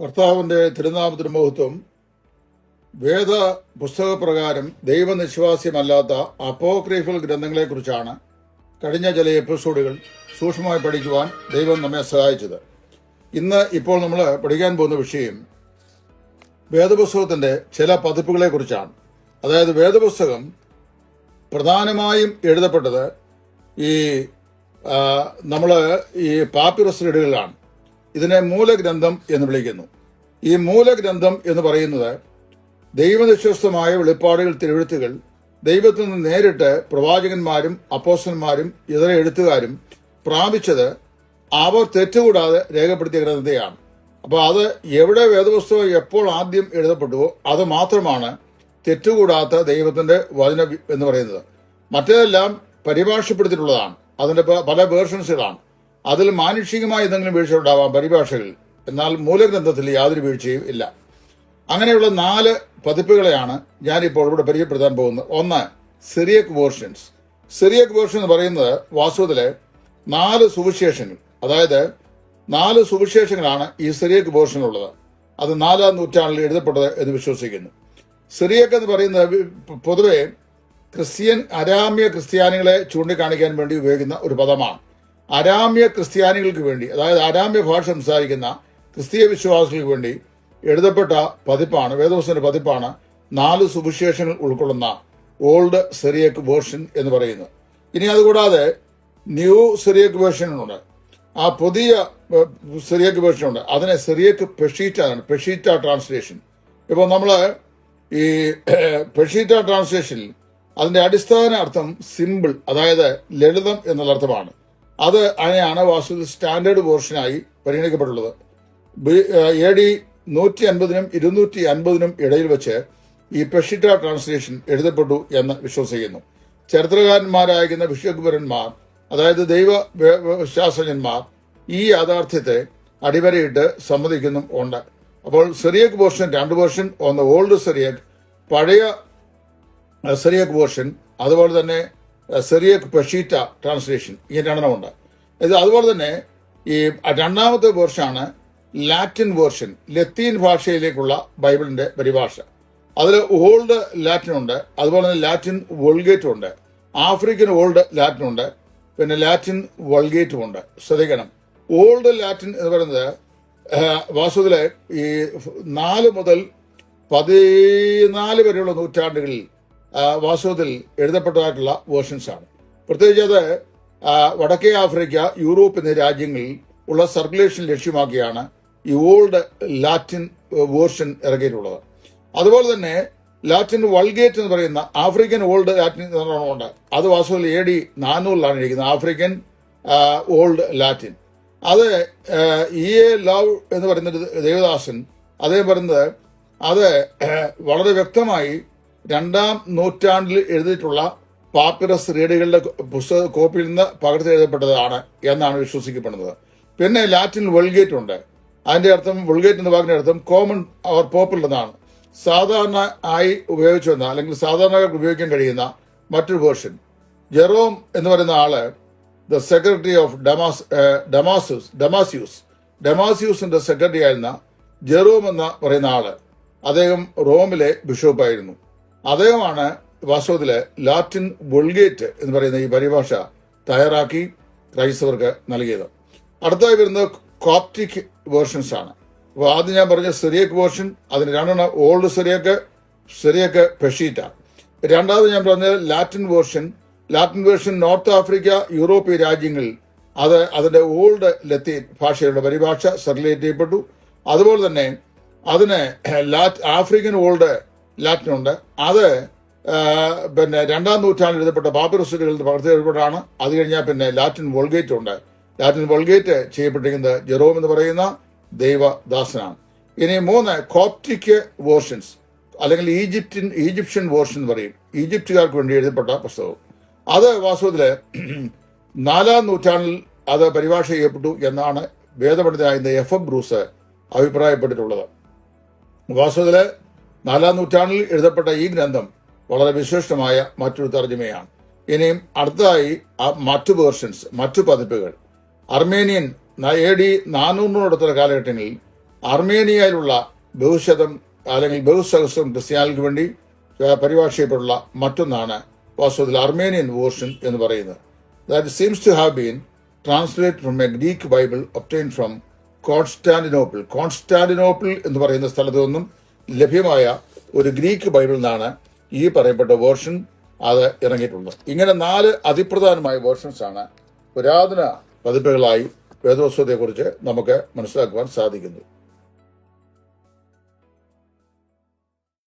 കർത്താവിന്റെ തിരുനാമത്തിന് മഹത്വം. വേദ പുസ്തകപ്രകാരം ദൈവനിശ്വാസ്യമല്ലാത്ത അപ്പോക്രിഫൽ ഗ്രന്ഥങ്ങളെക്കുറിച്ചാണ് കഴിഞ്ഞ ചില എപ്പിസോഡുകൾ സൂക്ഷ്മമായി പഠിക്കുവാൻ ദൈവം നമ്മെ സഹായിച്ചത്. ഇപ്പോൾ നമ്മൾ പഠിക്കാൻ പോകുന്ന വിഷയം വേദപുസ്തകത്തിന്റെ ചില പതിപ്പുകളെക്കുറിച്ചാണ്. അതായത് വേദപുസ്തകം പ്രധാനമായും എഴുതപ്പെട്ടത് ഈ പാപ്പിറസ് റീഡുകളിലാണ്. ഇതിനെ മൂലഗ്രന്ഥം എന്ന് വിളിക്കുന്നു. ഈ മൂലഗ്രന്ഥം എന്ന് പറയുന്നത് ദൈവനിശ്വസ്തമായ വെളിപ്പാടുകൾ, തിരുവെഴുത്തുകൾ ദൈവത്തിൽ നിന്ന് നേരിട്ട് പ്രവാചകന്മാരും അപ്പോസ്തലന്മാരും ഇതര എഴുത്തുകാരും പ്രാപിച്ചത് അവർ തെറ്റുകൂടാതെ രേഖപ്പെടുത്തിയ ഗ്രന്ഥത്തെയാണ്. അപ്പോൾ അത് എവിടെ വേദപുസ്തകം എപ്പോൾ ആദ്യം എഴുതപ്പെട്ടുവോ അത് മാത്രമാണ് തെറ്റുകൂടാത്ത ദൈവത്തിന്റെ വചനം എന്ന് പറയുന്നത്. മറ്റേതെല്ലാം പരിഭാഷപ്പെടുത്തിയിട്ടുള്ളതാണ്. അതിന്റെ പല വേർഷൻസുകളാണ്. അതിൽ മാനുഷികമായ എന്തെങ്കിലും വീഴ്ച ഉണ്ടാവാം പരിഭാഷകൾ, എന്നാൽ മൂലഗ്രന്ഥത്തിൽ യാതൊരു വീഴ്ചയും ഇല്ല. അങ്ങനെയുള്ള 4 പതിപ്പുകളെയാണ് ഞാനിപ്പോൾ ഇവിടെ പരിചയപ്പെടുത്താൻ പോകുന്നത്. ഒന്ന്, സിറിയക് വേർഷൻസ്. സിറിയക് വേർഷൻ എന്ന് പറയുന്നത് വാസ്തവത്തിലെ 4 സുവിശേഷങ്ങൾ, അതായത് 4 സുവിശേഷങ്ങളാണ് ഈ സിറിയക് വേർഷനുള്ളത്. അത് 4-ാം നൂറ്റാണ്ടിൽ എഴുതപ്പെട്ടത് എന്ന് വിശ്വസിക്കുന്നു. സിറിയക് എന്ന് പറയുന്നത് പൊതുവെ അരാമ്യ ക്രിസ്ത്യാനികളെ ചൂണ്ടിക്കാണിക്കാൻ വേണ്ടി ഉപയോഗിക്കുന്ന ഒരു പദമാണ്. അരാമ്യ ക്രിസ്ത്യാനികൾക്ക് വേണ്ടി, അതായത് അരാമ്യ ഭാഷ സംസാരിക്കുന്ന ക്രിസ്തീയ വിശ്വാസികൾക്ക് വേണ്ടി എഴുതപ്പെട്ട പതിപ്പാണ്, വേദപുസ്തകത്തിന്റെ പതിപ്പാണ് 4 സുവിശേഷങ്ങൾ ഉൾക്കൊള്ളുന്ന ഓൾഡ് സിറിയക് വേർഷൻ എന്ന് പറയുന്നത്. ഇനി അതുകൂടാതെ ന്യൂ സിറിയക് വേർഷനുണ്ട്, ആ പുതിയ സിറിയക് വേർഷനുണ്ട്. അതിനെ സിറിയക് പെഷീറ്റ ട്രാൻസ്ലേഷൻ. ഇപ്പോൾ നമ്മൾ ഈ പെഷീറ്റ ട്രാൻസ്ലേഷനിൽ അതിന്റെ അടിസ്ഥാന അർത്ഥം സിമ്പിൾ, അതായത് ലളിതം എന്നുള്ള അർത്ഥമാണ്. അതിനെയാണ് വാസ്തുവിൽ സ്റ്റാൻഡേർഡ് വേർഷനായി പരിഗണിക്കപ്പെട്ടുള്ളത്. AD 150-നും 250-നും ഇടയിൽ വെച്ച് ഈ പെഷിറ്റ ട്രാൻസ്ലേഷൻ എഴുതപ്പെട്ടു എന്ന് വിശ്വസിക്കുന്നു. ചരിത്രകാരന്മാരായിരിക്കുന്ന വിശുദ്ധന്മാർ, അതായത് ദൈവശാസ്ത്രജ്ഞന്മാർ ഈ യാഥാർത്ഥ്യത്തെ അടിവരയിട്ട് സമ്മതിക്കുന്നും ഉണ്ട്. അപ്പോൾ സിറിയക് വേർഷൻ 2 വേർഷൻ, ഒന്ന് ഓൾഡ് സിറിയക്, പഴയ സിറിയക് വേർഷൻ, അതുപോലെ തന്നെ സിറിയക് പെഷീറ്റ ട്രാൻസ്ലേഷൻ, ഈ 2 ഉണ്ട്. അതുപോലെ തന്നെ ഈ 2ാമത്തെ വേർഷനാണ് ലാറ്റിൻ വേർഷൻ, ലത്തീൻ ഭാഷയിലേക്കുള്ള ബൈബിളിന്റെ പരിഭാഷ. അതിൽ ഓൾഡ് ലാറ്റിൻ ഉണ്ട്, അതുപോലെ തന്നെ ലാറ്റിൻ വൾഗേറ്റും ഉണ്ട്, ആഫ്രിക്കൻ ഓൾഡ് ലാറ്റിൻ ഉണ്ട്, പിന്നെ ലാറ്റിൻ വൾഗേറ്റും ഉണ്ട്. ശ്രദ്ധിക്കണം, ഓൾഡ് ലാറ്റിൻ എന്ന് പറയുന്നത് വാസ്തുവിലെ ഈ 4 മുതൽ 14 വരെയുള്ള നൂറ്റാണ്ടുകളിൽ വാസ്തവത്തിൽ എഴുതപ്പെട്ടതായിട്ടുള്ള വേർഷൻസ് ആണ്. പ്രത്യേകിച്ച് അത് വടക്കേ ആഫ്രിക്ക, യൂറോപ്പ് എന്നീ രാജ്യങ്ങളിൽ ഉള്ള സർക്കുലേഷൻ ലക്ഷ്യമാക്കിയാണ് ഈ ഓൾഡ് ലാറ്റിൻ വേർഷൻ ഇറങ്ങിയിട്ടുള്ളത്. അതുപോലെ തന്നെ ലാറ്റിൻ വൾഗേറ്റ് എന്ന് പറയുന്ന ആഫ്രിക്കൻ ഓൾഡ് ലാറ്റിൻ ഉണ്ട്. അത് വാസ്തവത്തിൽ AD 400-ലാണ് ഇരിക്കുന്നത്, ആഫ്രിക്കൻ ഓൾഡ് ലാറ്റിൻ. അത് EA ലവ് എന്ന് പറയുന്ന ദേവദാസൻ അദ്ദേഹം പറയുന്നത് അത് വളരെ വ്യക്തമായി 2-ാം നൂറ്റാണ്ടിൽ എഴുതിയിട്ടുള്ള പാപ്പിറസ് റീഡുകളുടെ പുസ്തക കോപ്പിയിൽ നിന്ന് പകർത്തി എഴുതപ്പെട്ടതാണ് എന്നാണ് വിശ്വസിക്കപ്പെടുന്നത്. പിന്നെ ലാറ്റിൻ വൾഗേറ്റ് ഉണ്ട്. അതിന്റെ അർത്ഥം, വൾഗേറ്റ് എന്ന വാക്കിന്റെ അർത്ഥം കോമൺ ഓർ പോപ്പുലർ എന്നാണ്. സാധാരണ ആയി ഉപയോഗിച്ചു വന്ന, അല്ലെങ്കിൽ സാധാരണക്കാർക്ക് ഉപയോഗിക്കാൻ കഴിയുന്ന മറ്റൊരു വേർഷൻ. ജെറോം എന്ന് പറയുന്ന ആള് ദ സെക്രട്ടറി ഓഫ് ഡമാസ്യൂസിന്റെ സെക്രട്ടറി ആയിരുന്ന ജെറോം എന്ന് പറയുന്ന ആള്, അദ്ദേഹം റോമിലെ ബിഷപ്പായിരുന്നു. അദ്ദേഹമാണ് വാസ്തവത്തില് ലാറ്റിൻ വൾഗേറ്റ് എന്ന് പറയുന്ന ഈ പരിഭാഷ തയ്യാറാക്കി ക്രൈസ്തവർക്ക് നൽകിയത്. അടുത്തായി വരുന്നത് കോപ്റ്റിക് വേർഷൻസ് ആണ്. അപ്പോൾ ആദ്യം ഞാൻ പറഞ്ഞ സിറിയക് വേർഷൻ, അതിന് 2 ഓൾഡ് സിറിയക് പെഷീറ്റ. രണ്ടാമത് ഞാൻ പറഞ്ഞത് Latin version north Africa, European രാജ്യങ്ങളിൽ അതിന്റെ ഓൾഡ് ലത്തീൻ ഭാഷയുടെ പരിഭാഷ സർക്കുലേറ്റ് ചെയ്യപ്പെട്ടു. അതുപോലെ തന്നെ അതിന് ആഫ്രിക്കൻ ഓൾഡ് ലാറ്റിൻ ഉണ്ട്. അത് പിന്നെ 2-ാം നൂറ്റാണ്ടിൽ എഴുതപ്പെട്ട പാപ്പിറസുകളിൽ പകർത്തി എഴുതപ്പെട്ടാണ്. അത് കഴിഞ്ഞാൽ പിന്നെ ലാറ്റിൻ വൾഗേറ്റ് ഉണ്ട്. ലാറ്റിൻ വൾഗേറ്റ് ചെയ്യപ്പെട്ടിരിക്കുന്നത് ജെറോം എന്ന് പറയുന്ന ദൈവദാസനാണ്. ഇനി 3 കോപ്റ്റിക് വേർഷൻസ്, അല്ലെങ്കിൽ ഈജിപ്ഷ്യൻ വേർഷൻ എന്ന് പറയും, ഈജിപ്തുകാർക്ക് വേണ്ടി എഴുതപ്പെട്ട പുസ്തകം. അത് വാസ്തവത്തില് 4-ാം നൂറ്റാണ്ടിൽ അത് പരിഭാഷ ചെയ്യപ്പെട്ടു എന്നാണ് വേദപണ്ഡിതനായ FM ബ്രൂസ് അഭിപ്രായപ്പെട്ടിട്ടുള്ളത്. വാസ്തവത്തില് 4-ാം നൂറ്റാണ്ടിൽ എഴുതപ്പെട്ട ഈ ഗ്രന്ഥം വളരെ വിശിഷ്ടമായ മറ്റൊരു തർജ്ജമയാണ്. ഇനിയും അടുത്തതായി മറ്റു വേർഷൻസ്, മറ്റു പതിപ്പുകൾ. അർമേനിയൻ AD 400-നോടടുത്തുള്ള കാലഘട്ടങ്ങളിൽ അർമേനിയയിലുള്ള ബഹുശതം അല്ലെങ്കിൽ ബഹുസഹസ്രം ക്രിസ്ത്യാനികൾക്ക് വേണ്ടി പരിഭാഷയപ്പെട്ടുള്ള മറ്റൊന്നാണ് വാസ്തവത്തിൽ അർമേനിയൻ വേർഷൻ എന്ന് പറയുന്നത്. That seems to have been translated from a Greek Bible obtained from Constantinople. Constantinople എന്ന് പറയുന്ന സ്ഥലത്തു നിന്നും ലഭ്യമായ ഒരു ഗ്രീക്ക് ബൈബിളിൽ നിന്നാണ് ഈ പറയപ്പെട്ട വേർഷൻ അത് ഇറങ്ങിയിട്ടുള്ളത്. ഇങ്ങനെ 4 അതിപ്രധാനമായ വേർഷൻസ് ആണ് പുരാതന പതിപ്പുകളായി വേദപുസ്തകത്തെക്കുറിച്ച് നമുക്ക് മനസ്സിലാക്കുവാൻ സാധിക്കുന്നത്.